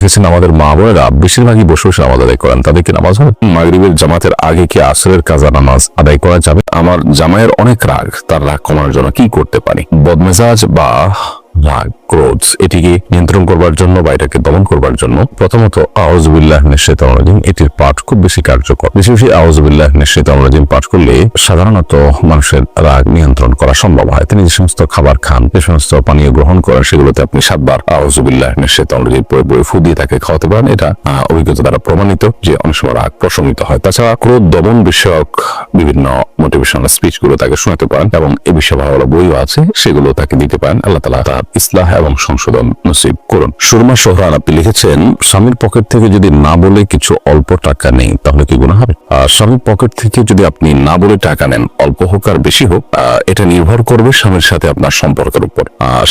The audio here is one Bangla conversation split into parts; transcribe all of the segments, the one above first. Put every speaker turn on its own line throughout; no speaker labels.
দেখেছেন আমাদের মা বোনেরা বেশিরভাগই বসে বসে নামাজ আদায় করেন, তাদেরকে নামাজ হবে? মাগরিবের জামাতের আগে কি আসরের কাজা নামাজ আদায় করা যাবে? আমার জামাইয়ের অনেক রাগ, তার রাগ কমানোর জন্য কি করতে পারি? বদমেজাজ বা রাগ, ক্রোধ, এটিকে নিয়ন্ত্রণ করবার জন্য বা এটাকে দমন করবার জন্য প্রথমত আউযু বিল্লাহি মিনাশ শাইতানির রাজিম এটির পাঠ খুব বেশি কার্যকর। বেশি বেশি আউযু বিল্লাহি মিনাশ শাইতানির রাজিম পাঠ করলে সাধারণত মানুষের রাগ নিয়ন্ত্রণ করা সম্ভব হয়। তিনি যে সমস্ত খাবার খান, যে সমস্ত পানীয় গ্রহণ করেন, সেগুলোতে আপনি 7 বার আউযু বিল্লাহি মিনাশ শাইতানির রাজিম পড়ে ফু দিয়ে তাকে খাওয়াতে পারেন। এটা অভিজ্ঞতা দ্বারা প্রমাণিত যে অনেক সময় রাগ প্রশমিত হয়। তাছাড়া ক্রোধ দমন বিষয়ক বিভিন্ন মোটিভেশনাল স্পিচ গুলো তাকে শোনাতে পারেন এবং এ বিষয়ে ভালো ভালো বইও আছে, সেগুলো তাকে দিতে পারেন। আল্লাহ তাআলা তার ইসলাহ এবং সংশোধন নসিব করুন। সুরমা সোহরান আপনি লিখেছেন, স্বামীর পকেট থেকে যদি না বলে কিছু অল্প টাকা নেই তাহলে কি গুনাহ হবে? স্বামীর পকেট থেকে যদি আপনি না বলে টাকা নেন, অল্প হোক আর বেশি হোক, এটা নির্ভর করবে স্বামীর সাথে আপনার সম্পর্কের উপর।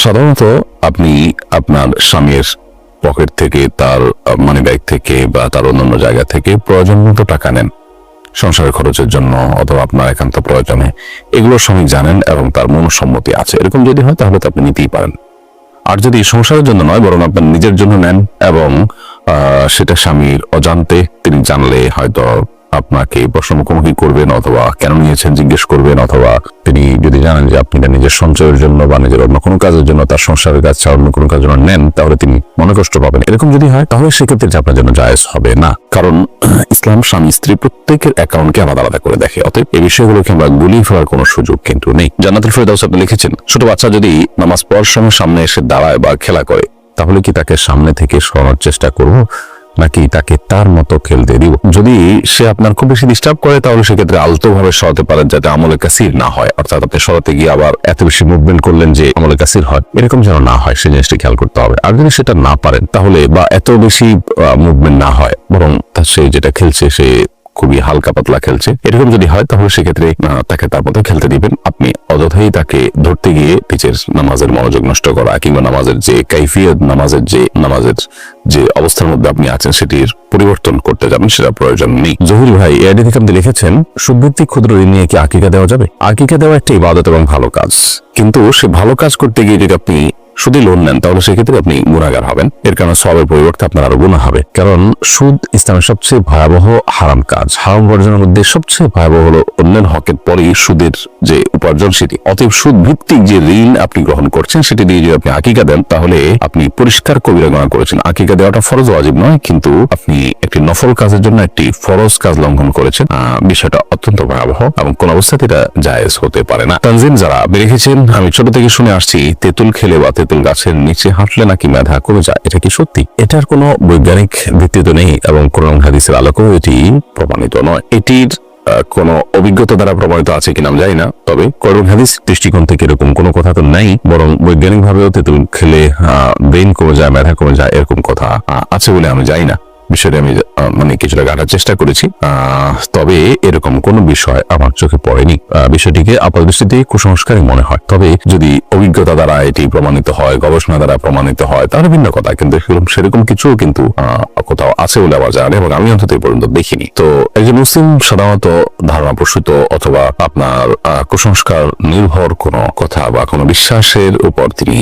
সাধারণত আপনি আপনার স্বামীর পকেট থেকে, তার মানি ব্যাগ থেকে বা তার অন্যান্য জায়গা থেকে প্রয়োজন মতো টাকা নেন সংসারের খরচের জন্য অথবা আপনার একান্ত প্রয়োজনে, এগুলো স্বামী জানেন এবং তার মনসম্মতি আছে। এরকম যদি হয় তাহলে তো আপনি নিতেই পারেন। আর যদি সংসারের জন্য নয়, বরং আপনার নিজের জন্য নেন এবং সেটা স্বামীর অজান্তে, তিনি জানলে হয়তো আপনাকে প্রশ্ন মুখোমুখি করবেন অথবা কেন নিয়েছেন জিজ্ঞেস করবেন, অথবা তিনি যদি জানেন যে আপনি নিজের সঞ্চয়ের জন্য বা নিজের অন্য কোনো কাজের জন্য, তার সংসারের কাজ ছাড়া অন্য কোনো কাজের জন্য নেন, তাহলে তিনি মনে কষ্ট পাবেন। এরকম যদি হয় তাহলে সেক্ষেত্রে আপনার জন্য জায়েজ হবে না, কারণ ইসলাম স্বামী স্ত্রী প্রত্যেকের অ্যাকাউন্টকে আলাদা আলাদা করে দেখে। অতএব এই বিষয়গুলোকে আমরা গুলিয়ে ফেলার কোনো সুযোগ কিন্তু নেই। জান্নাতুল ফেরদাউস আপনি লিখেছেন, ছোট বাচ্চা যদি নামাজ পড়ার সময় সামনে এসে দাঁড়ায় বা খেলা করে, তাহলে কি তাকে সামনে থেকে সরানোর চেষ্টা করব নাকি তাকে তার মতো খেলতে দিব? যদি সে আপনার খুব বেশি ডিস্টার্ব করে তাহলে সেক্ষেত্রে আলতো ভাবে সরাতে পারেন, যাতে আমলে কাসির না হয়। অর্থাৎ আপনি সরাতে গিয়ে আবার এত বেশি মুভমেন্ট করলেন যে আমলে কাসির হয়, এরকম যেন না হয়, সেই জিনিসটি খেয়াল করতে হবে। আর যদি সেটা না পারেন তাহলে, বা এত বেশি মুভমেন্ট না হয়, বরং সে যেটা খেলছে সে খুবই হালকা পাতলা খেলছে, এরকম যদি হয় তাহলে সেক্ষেত্রে তাকে তার মতো খেলতে দিবেন। আপনি অযথাই তাকে ধরতে গিয়ে নিজের নামাজের মনোযোগ নষ্ট করা কিংবা নামাজের যে কাইফিয়ত, নামাজের যে অবস্থার মধ্যে আপনি আছেন সেটির পরিবর্তন করতে যাবেন, সেটা প্রয়োজন নেই। জহির ভাই এআইডি থেকে আপনি লিখেছেন, সুদভিত্তিক ক্ষুদ্র ঋণ নিয়ে কি আকিকা দেওয়া যাবে? আকিকা দেওয়া একটা ইবাদত এবং ভালো কাজ, কিন্তু সে ভালো কাজ করতে গিয়ে যদি আপনি সুদে লোন নেন তাহলে সেক্ষেত্রে আপনি গুনাহগার হবেন। এর কারণে সওয়াবের পরিবর্তে আপনার আরো গুনাহ হবে, কারণ সুদ ইসলামের সবচেয়ে ভয়াবহ হারাম কাজ। হারাম উপার্জনের মধ্যে সবচেয়ে ভয়াবহ হলো অন্যের হকের পরেই সুদের যে উপার্জন সেটি। অতএব সুদ ভিত্তিক যে ঋণ আপনি গ্রহণ করছেন সেটি দিয়ে যদি আপনি আকিকা দেন তাহলে আপনি পরিষ্কার কবিরা গুনাহ করেছেন। আকিকা দেওয়াটা ফরজ ওয়াজিব নয়, কিন্তু আপনি একটি নফল কাজের জন্য একটি ফরজ কাজ লঙ্ঘন করেছেন। বিষয়টা অত্যন্ত ভয়াবহ এবং কোন অবস্থাতে এটা জায়েজ হতে পারে না। তানজিম যারা লিখেছেন, আমি ছোট থেকে শুনে আসছি তেঁতুল খেলে বা তেঁতুল গাছের নিচে হাঁটলে নাকি মেধা কমে যায়, এটা কি সত্যি? এটার কোনো বৈজ্ঞানিক ভিত্তি তো নেই এবং কোরআন হাদিসের আলোকেও এটি প্রমাণিত নয়। এটির কোন অভিজ্ঞতা দ্বারা প্রমাণিত আছে কিনা আমি জানি না, তবে কোরআন হাদিস দৃষ্টিকোণ থেকে এরকম কোনো কথা তো নাই, বরং বৈজ্ঞানিক ভাবেও তেঁতুল খেলে ব্রেন কমে যায়, মেধা কমে যায়, এরকম কথা আছে বলে আমি জানি না। বিষয়টা আমি কিছুটা ঘাটার চেষ্টা করেছি, তবে এরকম কোন বিষয় আমার চোখে পড়েনি। বিষয়টিকে আপাতদৃষ্টিতে কুসংস্কারই মনে হয়। তবে যদি অভিজ্ঞতা দ্বারা এটি প্রমাণিত হয়, গবেষণা দ্বারা প্রমাণিত হয়, তাহলে ভিন্ন কথা, কিন্তু সেরকম কিছু কিন্তু কোথাও আছে বলে আমার জানা এবং আমি অন্তত এই পর্যন্ত দেখিনি। তো একজন মুসলিম সাধারণত ধারণা প্রসূত অথবা আপনার কুসংস্কার নির্ভর কোনো কথা বা কোনো বিশ্বাসের উপর তিনি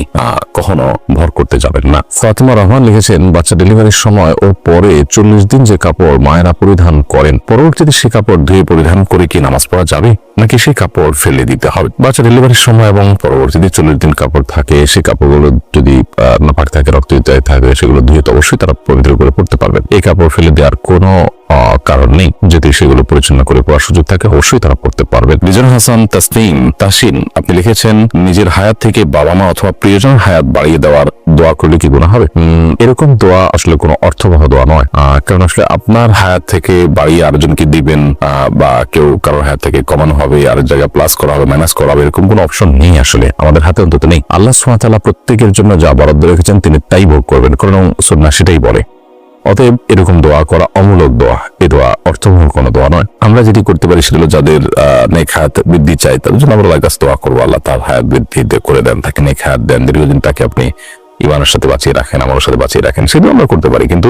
কখনো ভর করতে যাবেন না। ফাতিমা রহমান লিখেছেন, বাচ্চা ডেলিভারির সময় ও পরে 40 দিন যে কাপড় মায়েরা পরিধান করেন, পরবর্তীতে সে কাপড় ধুয়ে পরিধান করে কি নামাজ পড়া যাবে নাকি সেই কাপড় ফেলে দিতে হবে? বাচ্চা ডেলিভারির সময় এবং পরবর্তীতে 40 দিন কাপড় থাকে, সেই কাপড়গুলো যদি নাপাক থাকে, রক্ত থাকে, সেগুলো ধুয়ে তো অবশ্যই তারা পবিত্র করে পড়তে পারবেন। এই কাপড় ফেলে দেওয়ার কোনো কারণ নেই। যদি সেগুলো পরিচ্ছন্ন করে পড়ার সুযোগ থাকে অবশ্যই তারা পড়তে পারবেন। রিজন হাসান তাসিন আপনি লিখেছেন, নিজের হায়াত থেকে বাবা মা অথবা প্রিয়জনের হায়াত বাড়িয়ে দেওয়ার দোয়া করলে কি গুনাহ হবে? এরকম দোয়া আসলে কোনো অর্থবহ দোয়া নয়, কারণ আসলে আপনার হায়াত থেকে বাড়িয়ে আরেকজনকে দিবেন বা কেউ কারোর হায়াত থেকে কমানো হবে, আরেক জায়গায় প্লাস করা হবে, মাইনাস করা হবে, এরকম কোনো অপশন নেই, আসলে আমাদের হাতে অন্তত নেই। আল্লাহ সুবহানাহু ওয়া তাআলা প্রত্যেকের জন্য যা বরাদ্দ রেখেছেন তিনি তাই ভোগ করবেন, কারণ সুন্নাহ সেটাই বলে। অতএব এরকম দোয়া করা অমূলক দোয়া, এই দোয়া অর্থবহ কোনো দোয়া নয়। আমরা যেটি করতে পারি সেগুলো যাদের নেক হায়াত বৃদ্ধি চাই তাদের জন্য আমরা আল্লাহর কাছে দোয়া করবো, আল্লাহ তার হায়াত বৃদ্ধি করে দেন, তাকে নেক হায়াত দেন, দীর্ঘদিন তাকে আপনি ইমানের সাথে বাঁচিয়ে রাখেন, আমলের সাথে বাঁচিয়ে রাখেন, সেগুলো আমরা করতে পারি। কিন্তু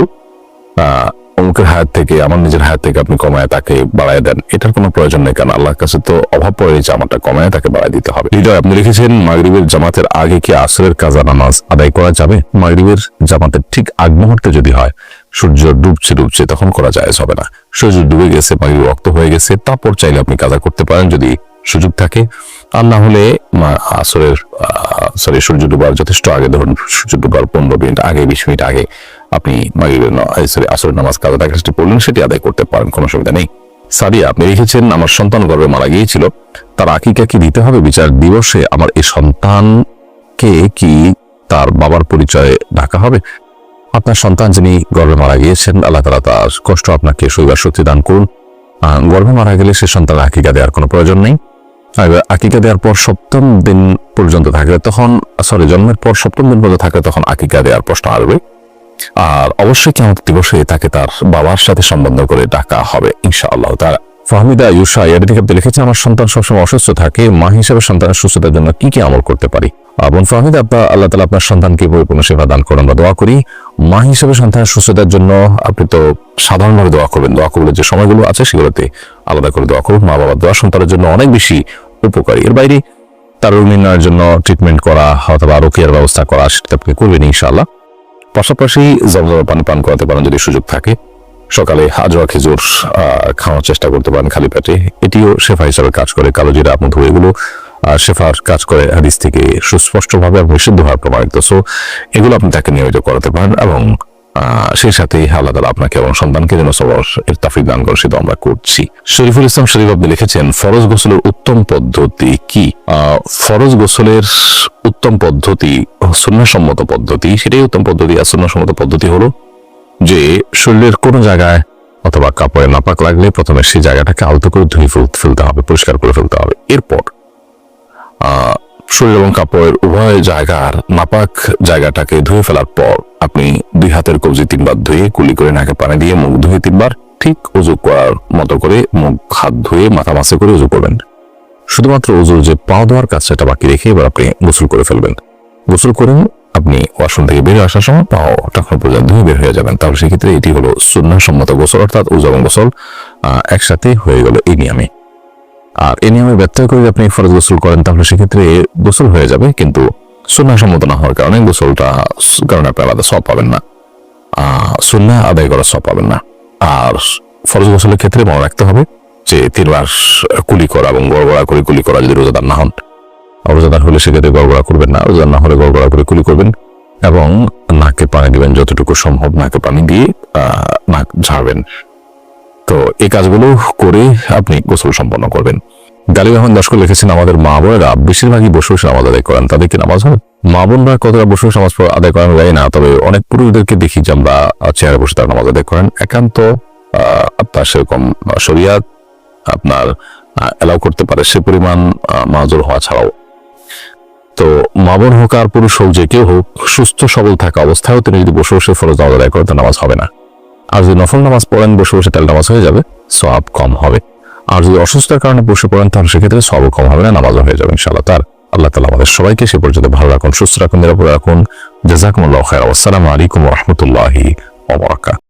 অমুকের হায়াত থেকে আমার নিজের হায়াত থেকে আপনি কমায় তাকে বাড়ায় দেন, এটার কোনো প্রয়োজন নেই। কেন আল্লাহর কাছে তো অভাব পড়ে যে আমারটা কমায় তাকে বাড়ায় দিতে হবে। হৃদয় আপনি লিখেছেন মাগরিবের জামাতের আগে কি আসরের কাজা নামাজ আদায় করা যাবে? মাগরিবের জামাতের ঠিক আগ মুহূর্তে যদি হয়, সূর্য ডুবছে তখন করা জায়েজ হবে না। সূর্য ডুবে গেছে, মাগরিব ওয়াক্ত হয়ে গেছে, তারপর চাইলে আপনি কাজা করতে পারেন যদি সুযোগ থাকে। আর না হলে আসরের সূর্য ডুবার যথেষ্ট আগে, ধরুন সূর্য ডুবার 15 মিনিট আগে, 20 মিনিট আগে আপনি আসরের নামাজ কাজাটা কাজটি পড়লেন, সেটি আদায় করতে পারেন, কোনো অসুবিধা নেই। সাদিয়া আপনি লিখেছেন আমার সন্তান গর্ভে মারা গিয়েছিল, তার আকিকা কি দিতে হবে? বিচার দিবসে আমার এই সন্তানকে কি তার বাবার পরিচয়ে ডাকা হবে? আপনার সন্তান যিনি গর্ভে মারা গিয়েছেন, আল্লাহ তাআলা তার কষ্ট আপনাকে সইবার শক্তি দান করুন। গর্ভে মারা গেলে সে সন্তান আকিকা দেওয়ার কোনো প্রয়োজন নেই। আকিকা দেওয়ার পর সপ্তম দিন পর্যন্ত থাকলে তখন জন্মের পর সপ্তম দিন পর্যন্ত থাকলে তখন আকিকা দেওয়ার প্রশ্ন আসবে। আর অবশ্যই কিয়ামত দিবসে তাকে তার বাবার সাথে সম্বন্ধ করে ডাকা হবে ইনশাআল্লাহ তাআলা। ফাহমিদা ইউসা এদিকে লিখেছে আমার সন্তান সবসময় অসুস্থ থাকে, মা হিসেবে সন্তানের সুস্থতার জন্য কি কি আমল করতে পারি? বোন ফাহমিদা, আল্লাহ তাআলা আপনার সন্তানকে পরিপূর্ণ সেবা দান করুন, আমরা দোয়া করি। মা হিসেবে সন্তানের সুস্থতার জন্য আপনি তো সাধারণভাবে দোয়া করবেন, দোয়া কবুলের যে সময়গুলো আছে সেগুলোতে আলাদা করে দোয়া করুন। মা বাবার দোয়া সন্তানের জন্য অনেক বেশি উপকারী। এর বাইরে তার রোগ নির্ণয়ের জন্য ট্রিটমেন্ট করা অথবা রোকেয়ার ব্যবস্থা করা সেটা আপনি করবেন ইনশাআল্লাহ। পাশাপাশি জমজম পানি পান করাতে পারেন যদি সুযোগ থাকে। সকালে আজওয়া খেজুর খাওয়ার চেষ্টা করতে পারেন খালি পেটে, এটিও শেফা হিসাবে কাজ করে। কালো জিরা, মধু, এগুলো শেফার কাজ করে হাদিস থেকে সুস্পষ্টভাবে এবং বিশুদ্ধভাবে প্রমাণিত। সো এগুলো আপনি তাকে নিয়মিত করাতে পারেন এবং সেই সাথে আল্লাহ তাআলা আপনাকে এবং সন্তানকে যেন সবর এর তাফিক দান করেন সেটা আমরা করছি। শরীফুল ইসলাম শরীফ আপনি লিখেছেন ফরজ গোসলের উত্তম পদ্ধতি কি? ফরজ গোসলের উত্তম পদ্ধতি, সুন্নাহসম্মত পদ্ধতি, সেটাই উত্তম পদ্ধতি। আর সুন্নাহসম্মত পদ্ধতি হলো যে শরীরের কোনো জায়গায় অথবা কাপড়ে নাপাক লাগলে প্রথমে সেই জায়গাটাকে আলতো করে ধুয়ে ফেলতে হবে, পরিষ্কার করে ফেলতে হবে। এরপর শরীর এবং কাপড়ের উভয় জায়গার নাপাক জায়গাটাকে ধুয়ে ফেলার পর আপনি 2 হাতের কবজি 3 বার ধুয়ে কুলি করে নাকে পানি দিয়ে মুখ ধুয়ে 3 বার ঠিক উযু করার মতো করে মুখ হাত ধুয়ে মাথা মাসে করে উযু করবেন। শুধুমাত্র উযুর যে পা ধোয়ার কাজ সেটা বাকি রেখে এবার আপনি গোসল করে ফেলবেন। গোসল করেন আপনি ওয়াশরুম থেকে বের আসার সময় পাও টাকা পর্যন্ত ধুয়ে বের হয়ে যাবেন। তাহলে সেক্ষেত্রে এটি হলো সুন্নাহসম্মত গোসল, অর্থাৎ উযু এবং গোসল একসাথে হয়ে গেল এই নিয়মে। আর এই নিয়মে ব্যত্যয় করে আপনি ফরজ গোসল করেন তাহলে সেক্ষেত্রে গোসল হয়ে যাবে, কিন্তু সুন্নাহসম্মত না হওয়ার কারণে কারণে আপনি আলাদা সওয়াব পাবেন না, সুন্নাহ আদায় করার সওয়াব পাবেন না। আর ফরজ গোসলের ক্ষেত্রে মনে রাখতে হবে যে 3 বার কুলি করা এবং গড়গড়া করে কুলি করা যদি রোজাদার না হন। রোজাদার হলে সেক্ষেত্রে গড়গড়া করবেন না, রোজাদার না হলে গড়গড়া করে কুলি করবেন এবং নাকে পানি দিবেন, যতটুকু সম্ভব নাকে পানি দিয়ে নাক ঝাড়বেন। তো এই কাজগুলো করে আপনি গোসল সম্পন্ন করবেন। গালিব আহমেদ লস্কর লিখেছেন আমাদের মা বোনেরা বেশিরভাগই বসে বসে নামাজ আদায় করেন, তাদের কি নামাজ হবে? মা বোনরা কতটা বসে বসে নামাজ আদায় করেন জানি না, তবে অনেক পুরুষদেরকে দেখি যে আমরা চেয়ারে বসে তারা নামাজ আদায় করেন। একান্ত আপনার সেরকম শরিয়াত আপনার এলাও করতে পারে সে পরিমাণ মাজুর হওয়া ছাড়াও। তো মা বোন হোক আর পুরুষ হোক, যে কেউ হোক, সুস্থ সবল থাকা অবস্থায়ও তিনি যদি বসে বসে ফরজ নামাজ আদায় করেন তার নামাজ হবে না। আর যদি নফল নামাজ পড়েন বসে বসে তাহলে নামাজ হয়ে যাবে, সওয়াব কম হবে। আর যদি অসুস্থতার কারণে বসে পড়েন তাহলে সেক্ষেত্রে সওয়াব কম হবে না, নামাজও হয়ে যাবে ইনশাআল্লাহ। আল্লাহ তাআলা আমাদের সবাইকে সে পর্যন্ত ভালো রাখুন, সুস্থ রাখুন, নিরাপদ রাখুন। জাযাকুমুল্লাহু খায়রা। আসসালামু আলাইকুম ওয়া রাহমাতুল্লাহি ওয়া বারাকাতুহু।